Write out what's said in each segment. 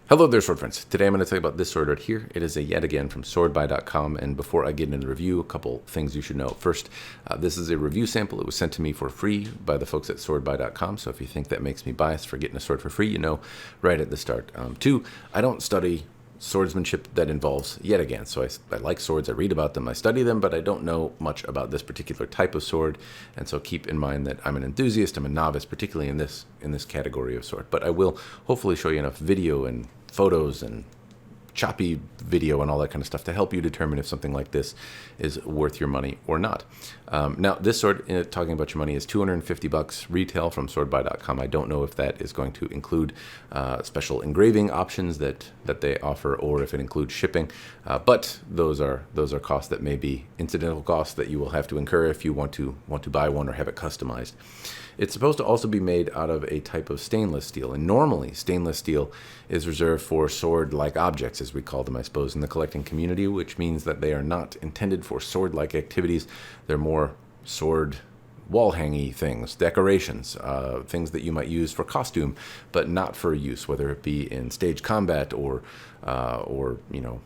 Hello there, sword friends. Today I'm going to tell you about this sword right here. It is a Yatagan from swordbuy.com, and before I get into the review, a couple things you should know. First, this is a review sample. It was sent to me for free by the folks at swordbuy.com, so if you think that makes me biased for getting a sword for free, you know right at the start. Two, I don't study swordsmanship that involves Yatagans, so I like swords, I read about them, I study them, but I don't know much about this particular type of sword, and so keep in mind that I'm an enthusiast, I'm a novice, particularly in this category of sword, but I will hopefully show you enough video and photos and choppy video and all that kind of stuff to help you determine if something like this is worth your money or not. Now, this sword, talking about your money, is $250 retail from swordbuy.com. I don't know if that is going to include special engraving options that they offer, or if it includes shipping. But those are costs that may be incidental costs that you will have to incur if you want to buy one or have it customized. It's supposed to also be made out of a type of stainless steel, and normally stainless steel is reserved for sword-like objects, as we call them, I suppose, in the collecting community, which means that they are not intended for sword-like activities. They're more sword wall-hangy things, decorations, things that you might use for costume, but not for use, whether it be in stage combat or you know,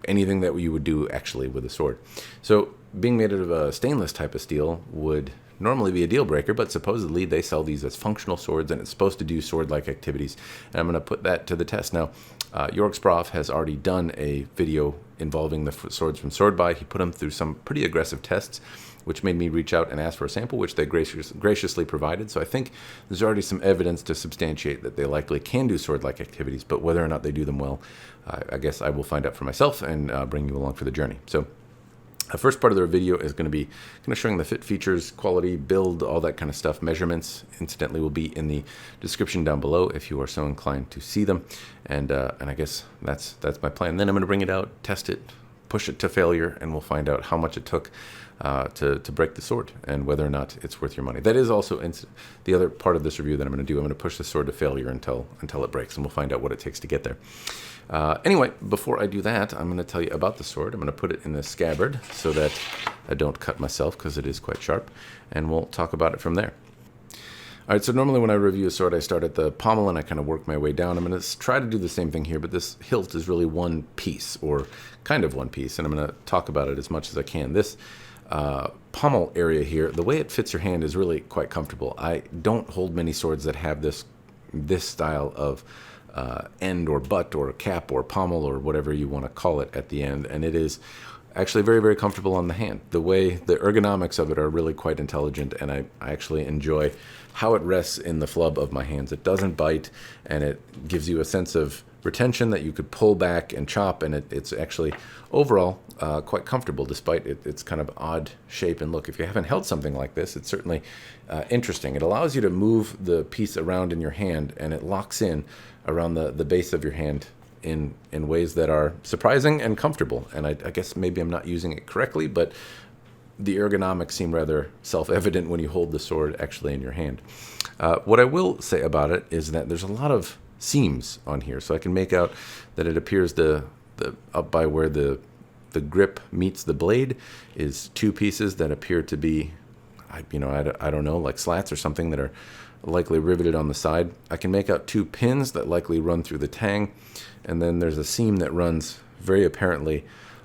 anything that you would do actually with a sword. So being made out of a stainless type of steel would normally be a deal breaker, but supposedly they sell these as functional swords, and it's supposed to do sword-like activities, and I'm going to put that to the test. Now, York's Prof has already done a video involving the swords from Swordbuy. He put them through some pretty aggressive tests, which made me reach out and ask for a sample, which they graciously provided. So I think there's already some evidence to substantiate that they likely can do sword-like activities, but whether or not they do them well, I guess I will find out for myself and bring you along for the journey. So the first part of the video is going to be showing the fit, features, quality, build, all that kind of stuff. Measurements, incidentally, will be in the description down below if you are so inclined to see them. And I guess that's my plan. Then I'm going to bring it out, test it, push it to failure, and we'll find out how much it took to break the sword and whether or not it's worth your money. That is also the other part of this review that I'm going to do. I'm going to push the sword to failure until it breaks, and we'll find out what it takes to get there. Anyway, before I do that, I'm going to tell you about the sword. I'm going to put it in the scabbard so that I don't cut myself, because it is quite sharp, and we'll talk about it from there. All right, so normally when I review a sword, I start at the pommel and I kind of work my way down. I'm going to try to do the same thing here, but this hilt is really one piece, or kind of one piece, and I'm going to talk about it as much as I can. This pommel area here, the way it fits your hand is really quite comfortable. I don't hold many swords that have this style of end or butt or cap or pommel or whatever you want to call it at the end, and it is actually very, very comfortable on the hand. The ergonomics of it are really quite intelligent, and I actually enjoy how it rests in the flub of my hands. It doesn't bite, and it gives you a sense of retention that you could pull back and chop, and it's actually overall quite comfortable despite its kind of odd shape and look. If you haven't held something like this, it's certainly interesting. It allows you to move the piece around in your hand, and it locks in around the base of your hand in ways that are surprising and comfortable. And I guess maybe I'm not using it correctly, but the ergonomics seem rather self-evident when you hold the sword actually in your hand. What I will say about it is that there's a lot of seams on here, so I can make out that it appears up by where the grip meets the blade is two pieces that appear to be, I don't know, like slats or something that are likely riveted on the side. I can make out two pins that likely run through the tang, and then there's a seam that runs very apparently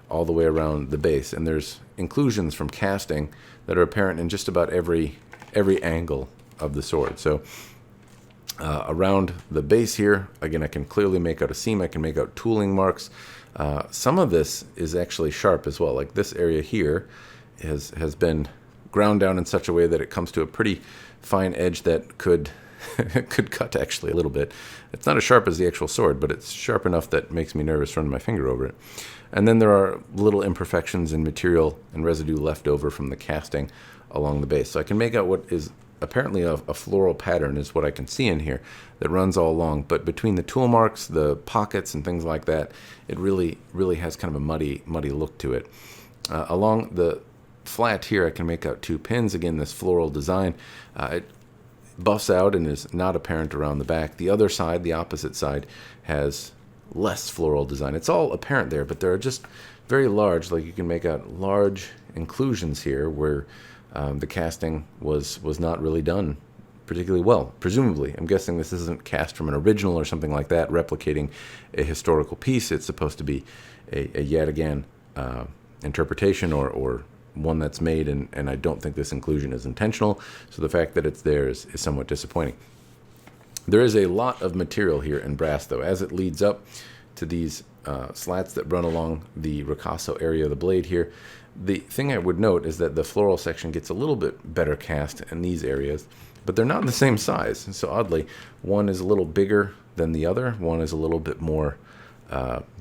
all the way around the base, and there's inclusions from casting that are apparent in just about every angle of the sword. So around the base here, again, I can clearly make out a seam. I can make out tooling marks. Some of this is actually sharp as well. Like this area here has been ground down in such a way that it comes to a pretty fine edge that could cut actually a little bit. It's not as sharp as the actual sword, but it's sharp enough that makes me nervous running my finger over it. And then there are little imperfections in material and residue left over from the casting along the base. So I can make out what is apparently a floral pattern is what I can see in here that runs all along. But between the tool marks, the pockets, and things like that, it really has kind of a muddy look to it. Along the flat here, I can make out two pins. Again, this floral design. It buffs out and is not apparent around the back. The other side, the opposite side, has less floral design. It's all apparent there, but there are just very large, like you can make out large inclusions here where the casting was not really done particularly well, presumably. I'm guessing this isn't cast from an original or something like that, replicating a historical piece. It's supposed to be a Yatagan interpretation or one that's made, and I don't think this inclusion is intentional, so the fact that it's there is somewhat disappointing. There is a lot of material here in brass, though, as it leads up to these slats that run along the ricasso area of the blade here. The thing I would note is that the floral section gets a little bit better cast in these areas, but they're not the same size. So oddly, one is a little bigger than the other. One is a little bit more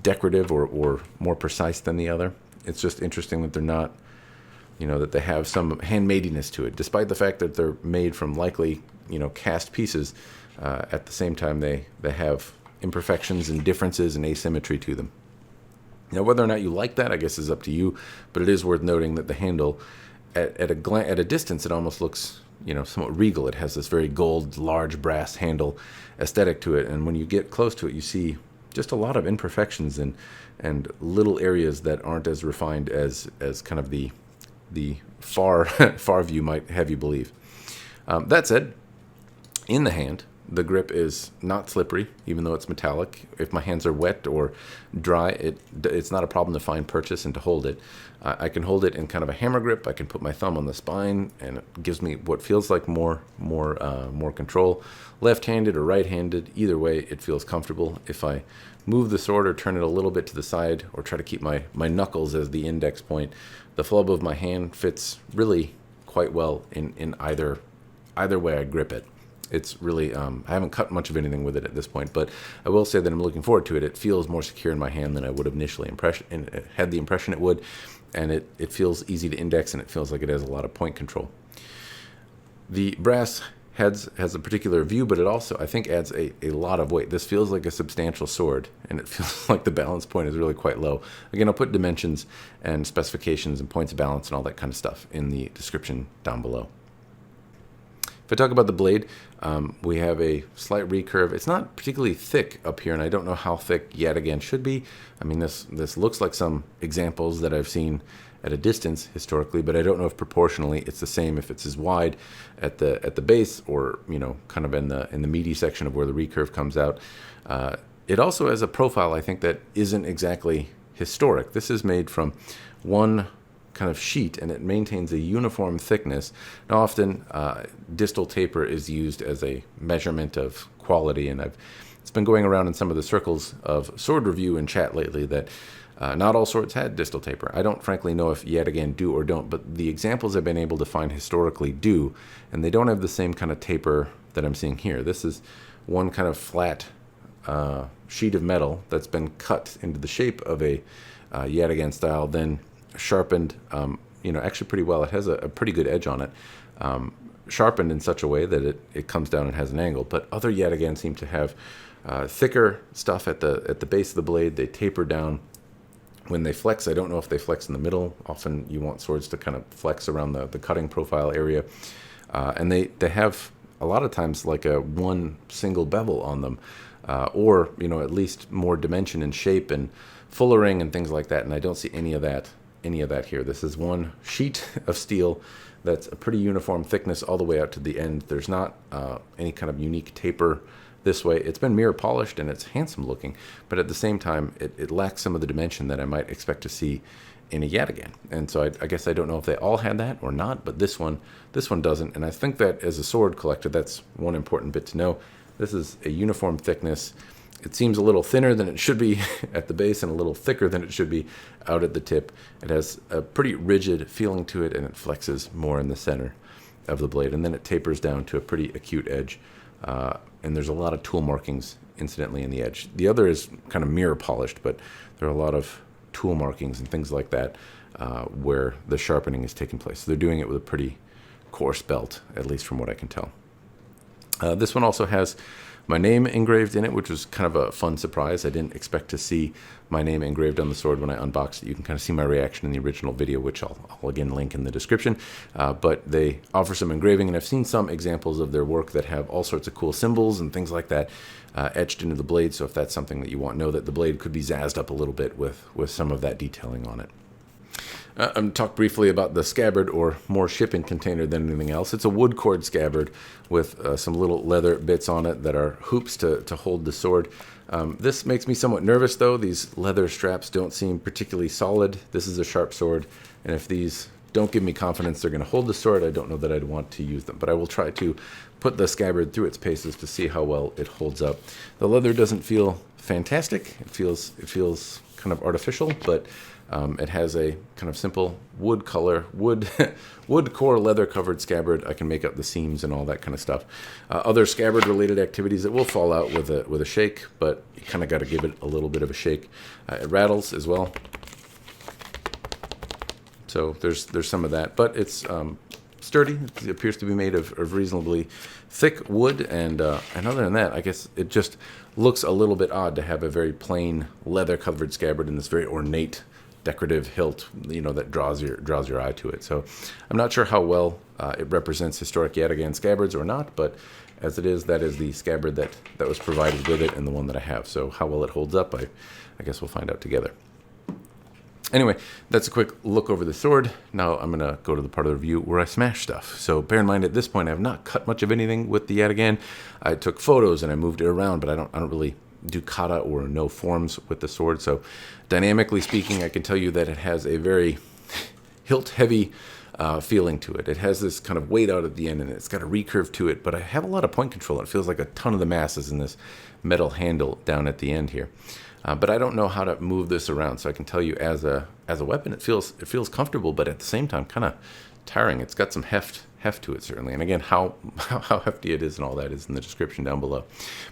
decorative or more precise than the other. It's just interesting that they're not, that they have some handmadiness to it, despite the fact that they're made from likely, cast pieces. At the same time, they have imperfections and differences and asymmetry to them. Now, whether or not you like that, I guess, is up to you, but it is worth noting that the handle, at a distance, it almost looks, somewhat regal. It has this very gold, large brass handle aesthetic to it, and when you get close to it, you see just a lot of imperfections and little areas that aren't as refined as kind of the far view might have you believe. That said, in the hand, the grip is not slippery, even though it's metallic. If my hands are wet or dry, it's not a problem to find purchase and to hold it. I can hold it in kind of a hammer grip. I can put my thumb on the spine, and it gives me what feels like more control. Left-handed or right-handed, either way, it feels comfortable. If I move the sword or turn it a little bit to the side or try to keep my knuckles as the index point, the flub of my hand fits really quite well in either way I grip it. It's really, I haven't cut much of anything with it at this point, but I will say that I'm looking forward to it. It feels more secure in my hand than I would have initially had the impression it would, and it feels easy to index, and it feels like it has a lot of point control. The brass has a particular view, but it also, I think, adds a lot of weight. This feels like a substantial sword, and it feels like the balance point is really quite low. Again, I'll put dimensions and specifications and points of balance and all that kind of stuff in the description down below. If I talk about the blade, we have a slight recurve. It's not particularly thick up here, and I don't know how thick Yatagan should be. I mean, this looks like some examples that I've seen at a distance historically, but I don't know if proportionally it's the same, if it's as wide at the base or kind of in the meaty section of where the recurve comes out. It also has a profile, I think, that isn't exactly historic. This is made from one kind of sheet, and it maintains a uniform thickness. Now, often distal taper is used as a measurement of quality, and it's been going around in some of the circles of sword review and chat lately that not all swords had distal taper. I don't frankly know if Yatagan do or don't, but the examples I've been able to find historically do, and they don't have the same kind of taper that I'm seeing here. This is one kind of flat sheet of metal that's been cut into the shape of a Yatagan style, then sharpened, actually pretty well. It has a pretty good edge on it, sharpened in such a way that it comes down and has an angle. But other Yatagan seem to have thicker stuff at the base of the blade. They taper down when they flex. I don't know if they flex in the middle. Often you want swords to kind of flex around the cutting profile area, and they have a lot of times like a one single bevel on them, or at least more dimension and shape and fullering and things like that. And I don't see any of that here. This is one sheet of steel that's a pretty uniform thickness all the way out to the end. There's not any kind of unique taper this way. It's been mirror polished and it's handsome looking, but at the same time it lacks some of the dimension that I might expect to see in a Yatagan. And so I guess I don't know if they all had that or not, but this one doesn't. And I think that as a sword collector, that's one important bit to know. This is a uniform thickness. It seems a little thinner than it should be at the base and a little thicker than it should be out at the tip. It has a pretty rigid feeling to it, and it flexes more in the center of the blade. And then it tapers down to a pretty acute edge. And there's a lot of tool markings, incidentally, in the edge. The other is kind of mirror polished, but there are a lot of tool markings and things like that where the sharpening is taking place. So they're doing it with a pretty coarse belt, at least from what I can tell. This one also has my name engraved in it, which was kind of a fun surprise. I didn't expect to see my name engraved on the sword when I unboxed it. You can kind of see my reaction in the original video, which I'll again link in the description. But they offer some engraving, and I've seen some examples of their work that have all sorts of cool symbols and things like that etched into the blade. So if that's something that you want, know that the blade could be zazzed up a little bit with some of that detailing on it. I'm talk briefly about the scabbard, or more shipping container than anything else. It's a wood cord scabbard with some little leather bits on it that are hoops to hold the sword. This makes me somewhat nervous, though. These leather straps don't seem particularly solid. This is a sharp sword, and if these don't give me confidence they're going to hold the sword, I don't know that I'd want to use them. But I will try to put the scabbard through its paces to see how well it holds up. The leather doesn't feel fantastic. It feels kind of artificial, but it has a kind of simple wood core leather covered scabbard. I can make up the seams and all that kind of stuff. Other scabbard related activities, it will fall out with a shake, but you kind of got to give it a little bit of a shake. It rattles as well. So there's some of that, but it's sturdy. It appears to be made of reasonably thick wood, and other than that, I guess it just looks a little bit odd to have a very plain leather-covered scabbard in this very ornate, decorative hilt, that draws your eye to it. So I'm not sure how well it represents historic Yatagan scabbards or not, but as it is, that is the scabbard that was provided with it and the one that I have. So how well it holds up, I guess we'll find out together. Anyway, that's a quick look over the sword. Now I'm going to go to the part of the review where I smash stuff. So bear in mind, at this point, I have not cut much of anything with the Yatagan. I took photos and I moved it around, but I don't really do kata or no forms with the sword. So dynamically speaking, I can tell you that it has a very hilt-heavy feeling to it. It has this kind of weight out at the end, and it's got a recurve to it, but I have a lot of point control. It feels like a ton of the mass is in this metal handle down at the end here. But I don't know how to move this around, so I can tell you as a weapon, it feels comfortable, but at the same time, kind of tiring. It's got some heft to it, certainly. And again, how hefty it is and all that is in the description down below.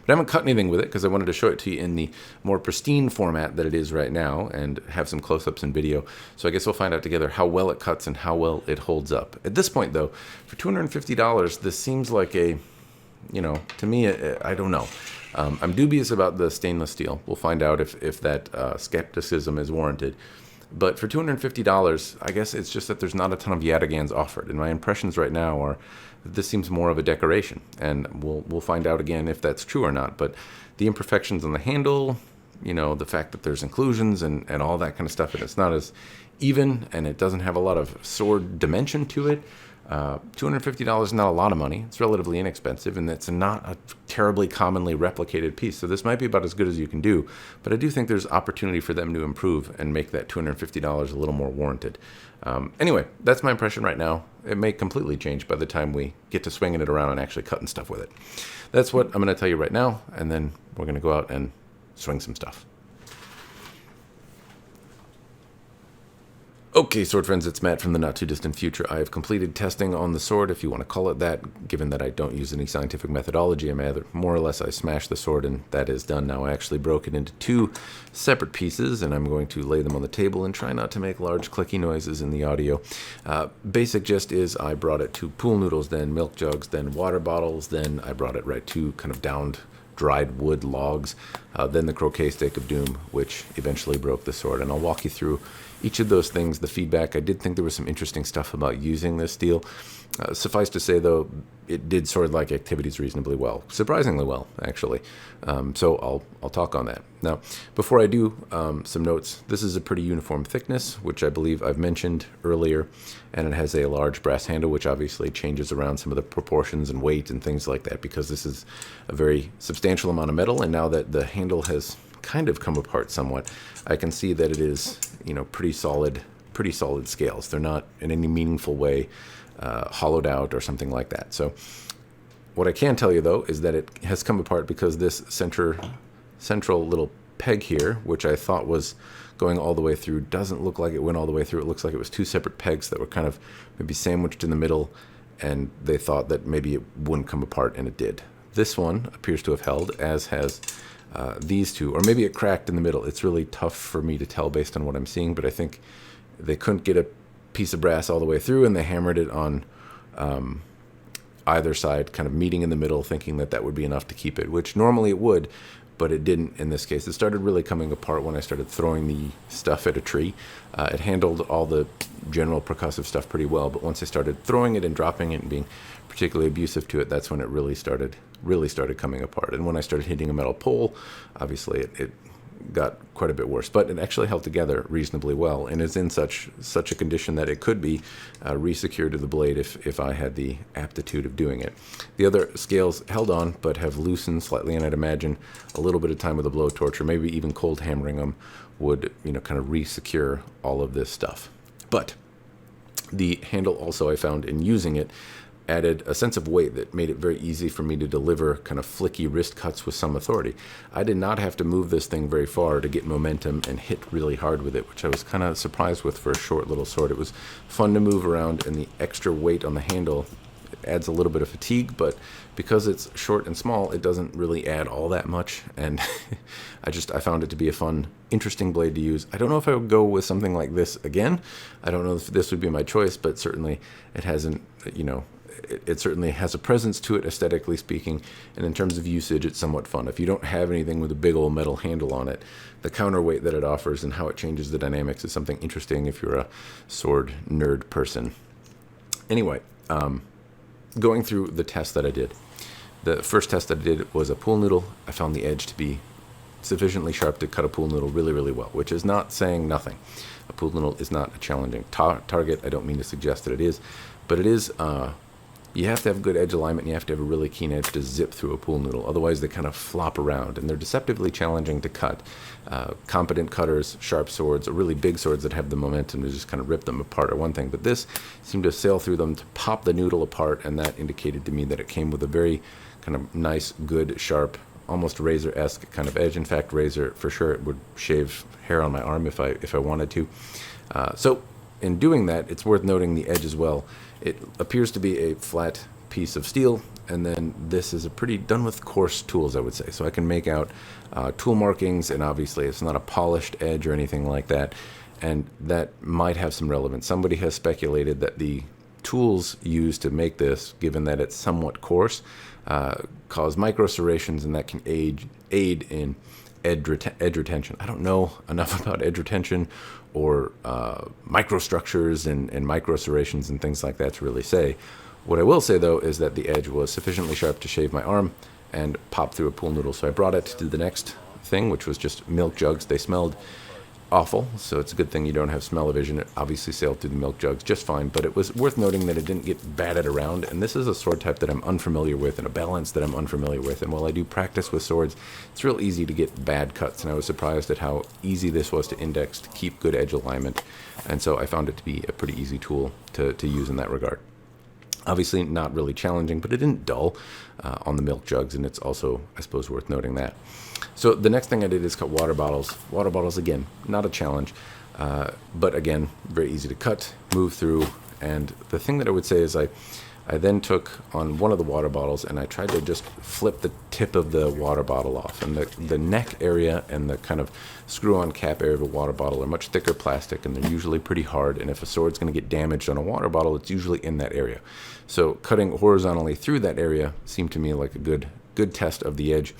But I haven't cut anything with it because I wanted to show it to you in the more pristine format that it is right now and have some close-ups and video. So I guess we'll find out together how well it cuts and how well it holds up. At this point, though, for $250, this seems like a, to me, I don't know. I'm dubious about the stainless steel. We'll find out if that skepticism is warranted. But for $250, I guess it's just that there's not a ton of Yatagans offered. And my impressions right now are that this seems more of a decoration. And we'll find out again if that's true or not. But the imperfections on the handle, the fact that there's inclusions and all that kind of stuff, and it's not as even, and it doesn't have a lot of sword dimension to it. $250 is not a lot of money. It's relatively inexpensive, and it's not a terribly commonly replicated piece. So this might be about as good as you can do, but I do think there's opportunity for them to improve and make that $250 a little more warranted. Anyway, that's my impression right now. It may completely change by the time we get to swinging it around and actually cutting stuff with it. That's what I'm going to tell you right now, and then we're going to go out and swing some stuff. Okay, sword friends, it's Matt from the not-too-distant future. I have completed testing on the sword, if you want to call it that, given that I don't use any scientific methodology. More or less, I smashed the sword, and that is done now. I actually broke it into two separate pieces, and I'm going to lay them on the table and try not to make large clicky noises in the audio. Basic gist is I brought it to pool noodles, then milk jugs, then water bottles, then I brought it right to kind of downed dried wood logs, then the croquet stake of doom, which eventually broke the sword. And I'll walk you through each of those things, the feedback. I did think there was some interesting stuff about using this steel. Suffice to say, though, it did sword-like activities reasonably well, surprisingly well, actually. So I'll talk on that. Now, before I do, some notes. This is a pretty uniform thickness, which I believe I've mentioned earlier, and it has a large brass handle, which obviously changes around some of the proportions and weight and things like that, because this is a very substantial amount of metal, and now that the handle has kind of come apart somewhat, I can see that it is, pretty solid scales. They're not in any meaningful way hollowed out or something like that. So what I can tell you, though, is that it has come apart because this central little peg here, which I thought was going all the way through, doesn't look like it went all the way through. It looks like it was two separate pegs that were kind of maybe sandwiched in the middle, and they thought that maybe it wouldn't come apart, and it did. This one appears to have held, as has these two, or maybe it cracked in the middle. It's really tough for me to tell based on what I'm seeing, but I think they couldn't get a piece of brass all the way through, and they hammered it on either side, kind of meeting in the middle, thinking that that would be enough to keep it, which normally it would, but it didn't in this case. It started really coming apart when I started throwing the stuff at a tree. It handled all the general percussive stuff pretty well, but once I started throwing it and dropping it and being particularly abusive to it, that's when it really started coming apart. And when I started hitting a metal pole, obviously it got quite a bit worse. But it actually held together reasonably well, and is in such a condition that it could be resecured to the blade if I had the aptitude of doing it. The other scales held on, but have loosened slightly, and I'd imagine a little bit of time with a blowtorch, or maybe even cold hammering them, would kind of resecure all of this stuff. But the handle also, I found in using it, added a sense of weight that made it very easy for me to deliver kind of flicky wrist cuts with some authority. I did not have to move this thing very far to get momentum and hit really hard with it, which I was kind of surprised with for a short little sword. It was fun to move around, and the extra weight on the handle adds a little bit of fatigue, but because it's short and small, it doesn't really add all that much, and I found it to be a fun, interesting blade to use. I don't know if I would go with something like this again. I don't know if this would be my choice, but certainly it hasn't, it certainly has a presence to it, aesthetically speaking, and in terms of usage, it's somewhat fun. If you don't have anything with a big old metal handle on it, the counterweight that it offers and how it changes the dynamics is something interesting if you're a sword nerd person. Anyway, going through the test that I did. The first test that I did was a pool noodle. I found the edge to be sufficiently sharp to cut a pool noodle really, really well, which is not saying nothing. A pool noodle is not a challenging target. I don't mean to suggest that it is, but it is, you have to have good edge alignment, and you have to have a really keen edge to zip through a pool noodle. Otherwise, they kind of flop around, and they're deceptively challenging to cut. Competent cutters, sharp swords, or really big swords that have the momentum to just kind of rip them apart are one thing, but this seemed to sail through them to pop the noodle apart, and that indicated to me that it came with a very kind of nice, good, sharp, almost razor-esque kind of edge. In fact, razor, for sure, it would shave hair on my arm if I wanted to. So in doing that, it's worth noting the edge as well. It appears to be a flat piece of steel, and then this is a pretty done with coarse tools, I would say. So I can make out tool markings, and obviously it's not a polished edge or anything like that, and that might have some relevance. Somebody has speculated that the tools used to make this, given that it's somewhat coarse, cause micro serrations, and that can aid in edge retention. I don't know enough about edge retention or microstructures and micro serrations and things like that to really say. What I will say, though, is that the edge was sufficiently sharp to shave my arm and pop through a pool noodle. So I brought it to the next thing, which was just milk jugs. They smelled awful, so it's a good thing you don't have smell-o-vision. It obviously sailed through the milk jugs just fine, but it was worth noting that it didn't get batted around, and this is a sword type that I'm unfamiliar with and a balance that I'm unfamiliar with, and while I do practice with swords, it's real easy to get bad cuts, and I was surprised at how easy this was to index to keep good edge alignment, and so I found it to be a pretty easy tool to use in that regard. Obviously not really challenging, but it didn't dull on the milk jugs, and it's also, I suppose, worth noting that. So the next thing I did is cut water bottles. Water bottles, again, not a challenge, but again, very easy to cut, move through. And the thing that I would say is I then took on one of the water bottles and I tried to just flip the tip of the water bottle off. And the neck area and the kind of screw-on cap area of a water bottle are much thicker plastic, and they're usually pretty hard. And if a sword's going to get damaged on a water bottle, it's usually in that area. So cutting horizontally through that area seemed to me like a good test of the edge.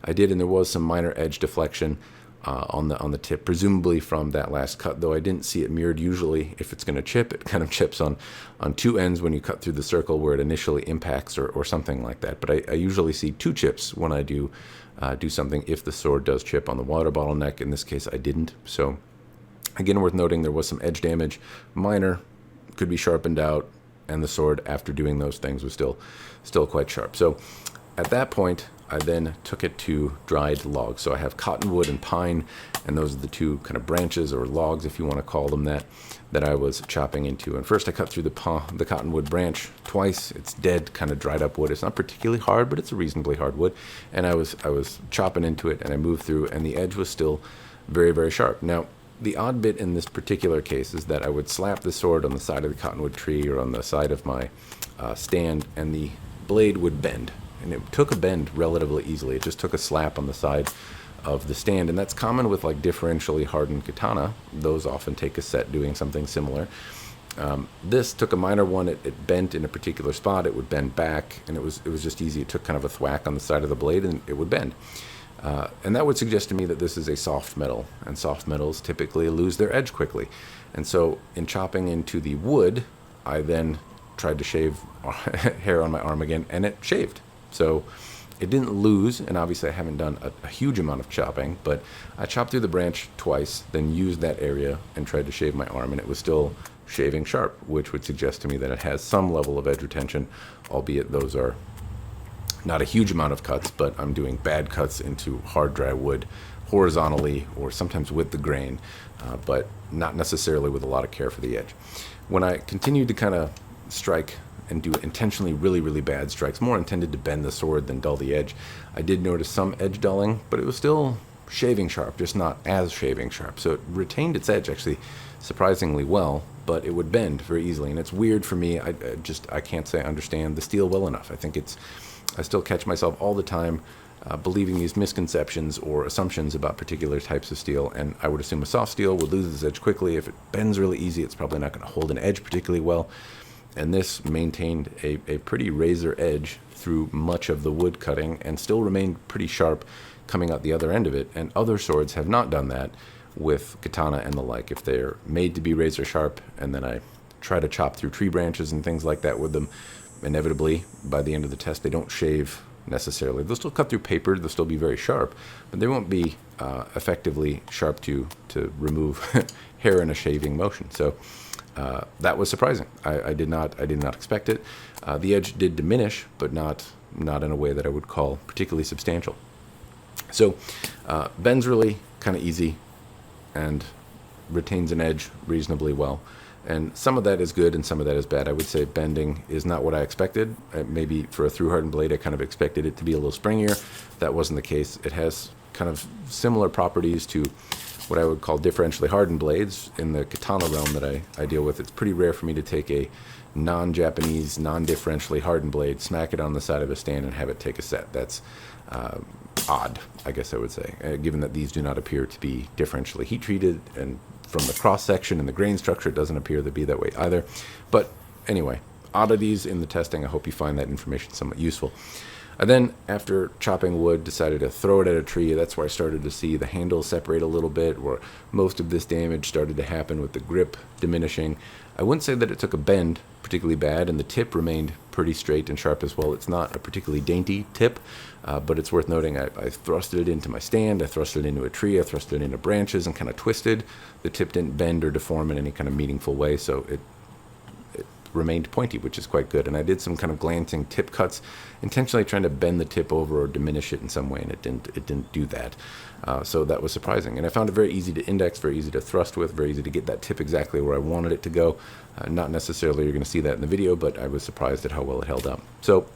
I did, and there was some minor edge deflection on the tip, presumably from that last cut, though I didn't see it mirrored. Usually, if it's going to chip, it kind of chips on two ends when you cut through the circle where it initially impacts or something like that. But I usually see two chips when I do something if the sword does chip on the water bottle neck. In this case, I didn't. So, again, worth noting, there was some edge damage, minor, could be sharpened out, and the sword, after doing those things, was still quite sharp. So, at that point, I then took it to dried logs. So I have cottonwood and pine, and those are the two kind of branches or logs, if you want to call them that I was chopping into. And first I cut through the cottonwood branch twice. It's dead, kind of dried up wood. It's not particularly hard, but it's a reasonably hard wood. And I was chopping into it, and I moved through, and the edge was still very, very sharp. Now, the odd bit in this particular case is that I would slap the sword on the side of the cottonwood tree or on the side of my stand, and the blade would bend. And it took a bend relatively easily. It just took a slap on the side of the stand, and that's common with like differentially hardened katana. Those often take a set doing something similar. This took a minor one. It bent in a particular spot. It would bend back, and it was just easy. It took kind of a thwack on the side of the blade, and it would bend. And that would suggest to me that this is a soft metal, and soft metals typically lose their edge quickly. And so in chopping into the wood, I then tried to shave hair on my arm again, and it shaved. So It didn't lose, and obviously I haven't done a huge amount of chopping, but I chopped through the branch twice, then used that area and tried to shave my arm, and it was still shaving sharp, which would suggest to me that it has some level of edge retention, albeit those are not a huge amount of cuts, but I'm doing bad cuts into hard dry wood horizontally or sometimes with the grain, but not necessarily with a lot of care for the edge. When I continued to kind of strike and do intentionally really, really bad strikes, more intended to bend the sword than dull the edge, I did notice some edge dulling, but it was still shaving sharp, just not as shaving sharp. So it retained its edge actually surprisingly well, but it would bend very easily. And it's weird for me. I can't say I understand the steel well enough. I still catch myself all the time believing these misconceptions or assumptions about particular types of steel, and I would assume a soft steel would lose its edge quickly. If it bends really easy, it's probably not going to hold an edge particularly well. And this maintained a pretty razor edge through much of the wood cutting and still remained pretty sharp coming out the other end of it. And other swords have not done that with katana and the like. If they're made to be razor sharp and then I try to chop through tree branches and things like that with them, inevitably by the end of the test they don't shave necessarily. They'll still cut through paper, they'll still be very sharp, but they won't be effectively sharp to remove hair in a shaving motion. So that was surprising. I did not expect it. The edge did diminish, but not in a way that I would call particularly substantial. So bends really kind of easy and retains an edge reasonably well. And some of that is good and some of that is bad. I would say bending is not what I expected. Maybe for a through-hardened blade, I kind of expected it to be a little springier. That wasn't the case. It has kind of similar properties to what I would call differentially hardened blades in the katana realm that I deal with. It's pretty rare for me to take a non-Japanese, non-differentially hardened blade, smack it on the side of a stand, and have it take a set. That's odd, I guess I would say, given that these do not appear to be differentially heat-treated, and from the cross-section and the grain structure, it doesn't appear to be that way either. But anyway, oddities in the testing. I hope you find that information somewhat useful. I then, after chopping wood, decided to throw it at a tree. That's where I started to see the handle separate a little bit, where most of this damage started to happen with the grip diminishing. I wouldn't say that it took a bend particularly bad, and the tip remained pretty straight and sharp as well. It's not a particularly dainty tip, but it's worth noting I thrusted it into my stand, I thrusted it into a tree, I thrusted it into branches and kind of twisted. The tip didn't bend or deform in any kind of meaningful way, so it remained pointy, which is quite good. And I did some kind of glancing tip cuts, intentionally trying to bend the tip over or diminish it in some way, and it didn't do that. So that was surprising. And I found it very easy to index, very easy to thrust with, very easy to get that tip exactly where I wanted it to go. Not necessarily you're going to see that in the video, but I was surprised at how well it held up. So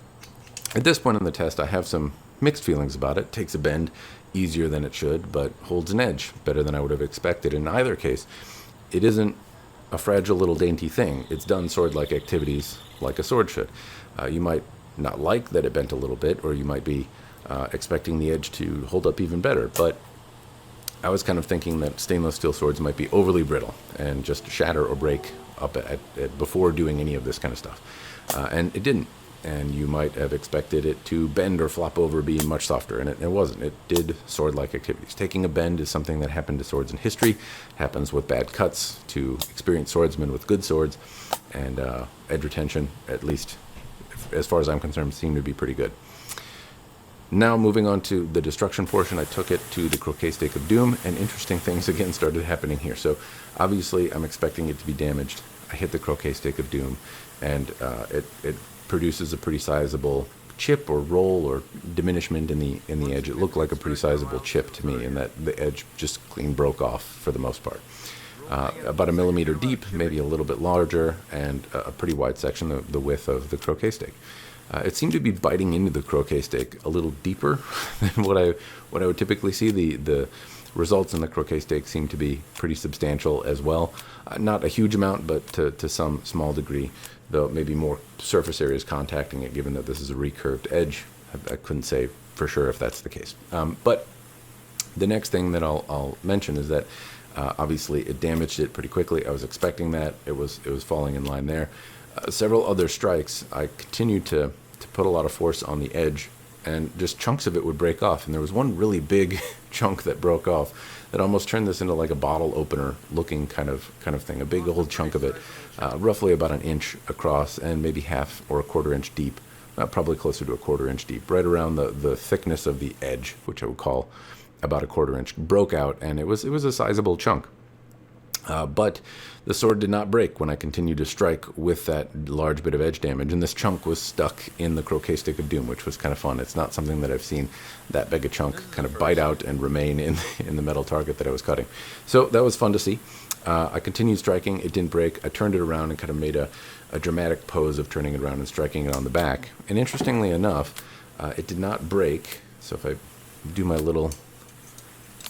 at this point in the test, I have some mixed feelings about it. Takes a bend easier than it should, but holds an edge better than I would have expected. In either case, it isn't a fragile little dainty thing. It's done sword-like activities like a sword should. You might not like that it bent a little bit, or you might be expecting the edge to hold up even better, but I was kind of thinking that stainless steel swords might be overly brittle and just shatter or break up before doing any of this kind of stuff. And it didn't. And you might have expected it to bend or flop over, be much softer, and it wasn't. It did sword-like activities. Taking a bend is something that happened to swords in history, happens with bad cuts to experienced swordsmen with good swords, and edge retention, at least as far as I'm concerned, seemed to be pretty good. Now moving on to the destruction portion, I took it to the croquet stake of doom, and interesting things again started happening here. So obviously I'm expecting it to be damaged. I hit the croquet stake of doom, and it produces a pretty sizable chip or roll or diminishment in the edge. It looked like a pretty sizable chip to me, in that the edge just clean broke off for the most part. About 1 millimeter deep, maybe a little bit larger, and a pretty wide section, the width of the croquet stake. It seemed to be biting into the croquet stake a little deeper than what I would typically see. The results in the croquet stake seem to be pretty substantial as well. Not a huge amount, but to some small degree, though maybe more surface areas contacting it, given that this is a recurved edge. I couldn't say for sure if that's the case. But the next thing that I'll mention is that obviously it damaged it pretty quickly. I was expecting that. It was falling in line there. Several other strikes, I continued to put a lot of force on the edge, and just chunks of it would break off. And there was one really big chunk that broke off that almost turned this into like a bottle opener looking kind of thing. A big old chunk of it, roughly about 1 inch across and maybe half or 1/4 inch deep, probably closer to a 1/4 inch deep, right around the thickness of the edge, which I would call about a 1/4 inch, broke out, and it was a sizable chunk. But the sword did not break when I continued to strike with that large bit of edge damage, and this chunk was stuck in the croquet stick of doom, which was kind of fun. It's not something that I've seen that big a chunk kind of bite out and remain in the metal target that I was cutting. So that was fun to see. I continued striking. It didn't break. I turned it around and kind of made a dramatic pose of turning it around and striking it on the back. And interestingly enough, it did not break. So if I do my little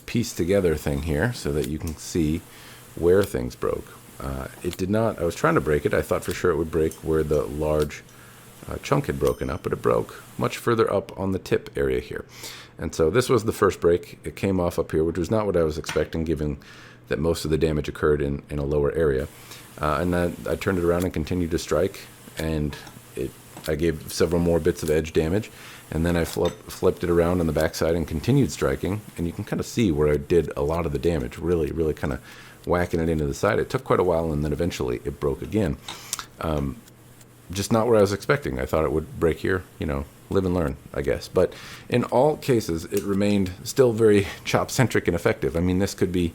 piece together thing here so that you can see where things broke. It did not. I was trying to break it. I thought for sure it would break where the large chunk had broken up, but it broke much further up on the tip area here. And so this was the first break. It came off up here, which was not what I was expecting, given that most of the damage occurred in a lower area. And then I turned it around and continued to strike, and I gave several more bits of edge damage, and then I flipped it around on the backside and continued striking, and you can kind of see where I did a lot of the damage, really kind of whacking it into the side. It took quite a while, and then eventually it broke again. Just not where I was expecting. I thought it would break here, live and learn, I guess. But in all cases, it remained still very chop-centric and effective. I mean, this could be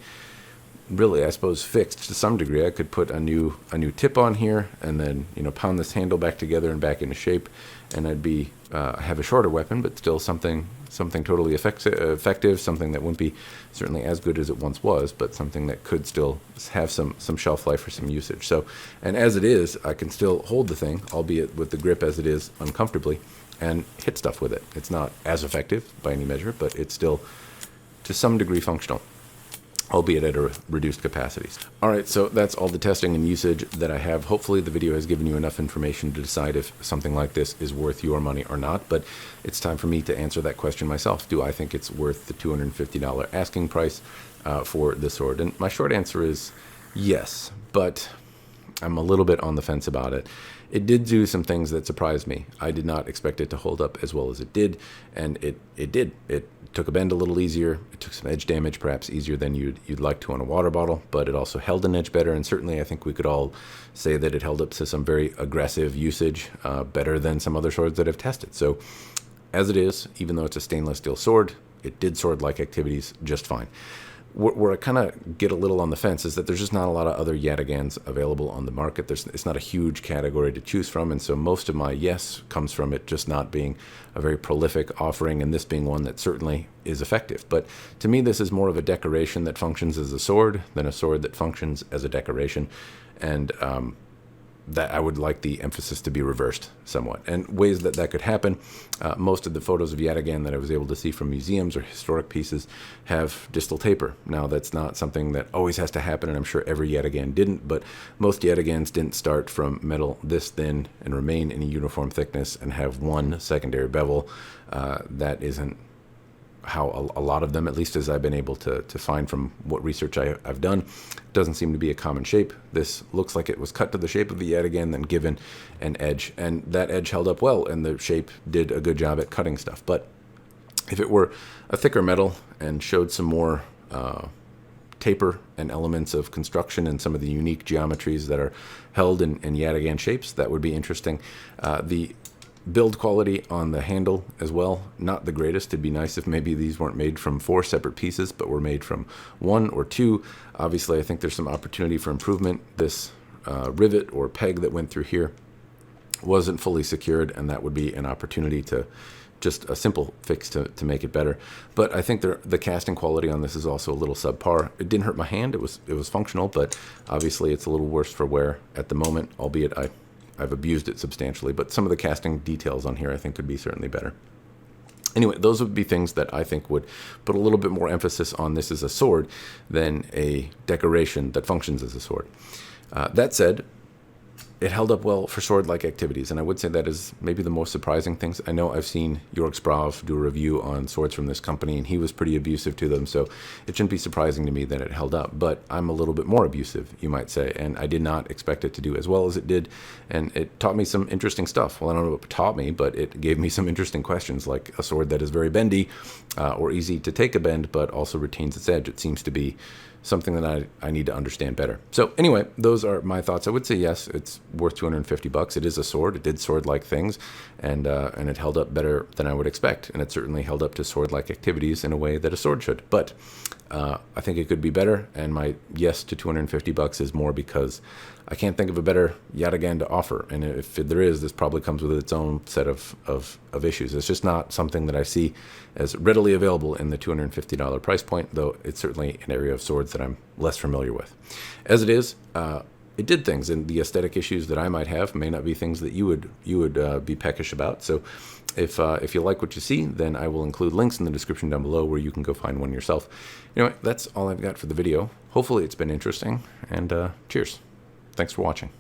really, I suppose, fixed to some degree. I could put a new tip on here, and then pound this handle back together and back into shape, and I'd be have a shorter weapon, but still something totally effective, something that wouldn't be certainly as good as it once was, but something that could still have some shelf life for some usage. So, and as it is, I can still hold the thing, albeit with the grip as it is, uncomfortably, and hit stuff with it. It's not as effective by any measure, but it's still to some degree functional, albeit at a reduced capacities. All right, so that's all the testing and usage that I have. Hopefully the video has given you enough information to decide if something like this is worth your money or not, but it's time for me to answer that question myself. Do I think it's worth the $250 asking price for the sword? And my short answer is yes, but I'm a little bit on the fence about it. It did do some things that surprised me. I did not expect it to hold up as well as it did, and it did. It took a bend a little easier. It took some edge damage, perhaps easier than you'd like to on a water bottle, but it also held an edge better, and certainly I think we could all say that it held up to some very aggressive usage, better than some other swords that I've tested. So as it is, even though it's a stainless steel sword, it did sword-like activities just fine. Where I kind of get a little on the fence is that there's just not a lot of other Yatagans available on the market. It's not a huge category to choose from, and so most of my yes comes from it just not being a very prolific offering, and this being one that certainly is effective. But to me, this is more of a decoration that functions as a sword than a sword that functions as a decoration, and that I would like the emphasis to be reversed somewhat. And ways that could happen, most of the photos of Yatagan that I was able to see from museums or historic pieces have distal taper. Now, that's not something that always has to happen, and I'm sure every Yatagan didn't, but most Yatagans didn't start from metal this thin and remain in a uniform thickness and have one secondary bevel. That isn't how a lot of them, at least as I've been able to find from what research I've done, doesn't seem to be a common shape. This looks like it was cut to the shape of the Yatagan, then given an edge, and that edge held up well, and the shape did a good job at cutting stuff. But if it were a thicker metal and showed some more taper and elements of construction and some of the unique geometries that are held in Yatagan shapes, that would be interesting. The build quality on the handle as well, not the greatest. It'd be nice if maybe these weren't made from 4 separate pieces, but were made from 1 or 2. Obviously, I think there's some opportunity for improvement. This rivet or peg that went through here wasn't fully secured, and that would be an opportunity to just a simple fix to make it better. But I think the casting quality on this is also a little subpar. It didn't hurt my hand. It was functional, but obviously it's a little worse for wear at the moment, albeit I've abused it substantially, but some of the casting details on here I think could be certainly better. Anyway, those would be things that I think would put a little bit more emphasis on this as a sword than a decoration that functions as a sword. That said, it held up well for sword-like activities, and I would say that is maybe the most surprising things. I know I've seen Jörg Sprav do a review on swords from this company, and he was pretty abusive to them, so it shouldn't be surprising to me that it held up. But I'm a little bit more abusive, you might say, and I did not expect it to do as well as it did, and it taught me some interesting stuff. Well, I don't know what it taught me, but it gave me some interesting questions, like a sword that is very bendy or easy to take a bend, but also retains its edge. It seems to be something that I need to understand better. So anyway, those are my thoughts. I would say yes, it's worth $250. It is a sword. It did sword-like things, and it held up better than I would expect, and it certainly held up to sword-like activities in a way that a sword should. But I think it could be better, and my yes to $250 is more because I can't think of a better Yatagan to offer. And if there is, this probably comes with its own set of issues. It's just not something that I see as readily available in the $250 price point, though it's certainly an area of swords that I'm less familiar with. As it is, it did things, and the aesthetic issues that I might have may not be things that you would be peckish about. So if you like what you see, then I will include links in the description down below where you can go find one yourself. Anyway, that's all I've got for the video. Hopefully it's been interesting, and cheers. Thanks for watching.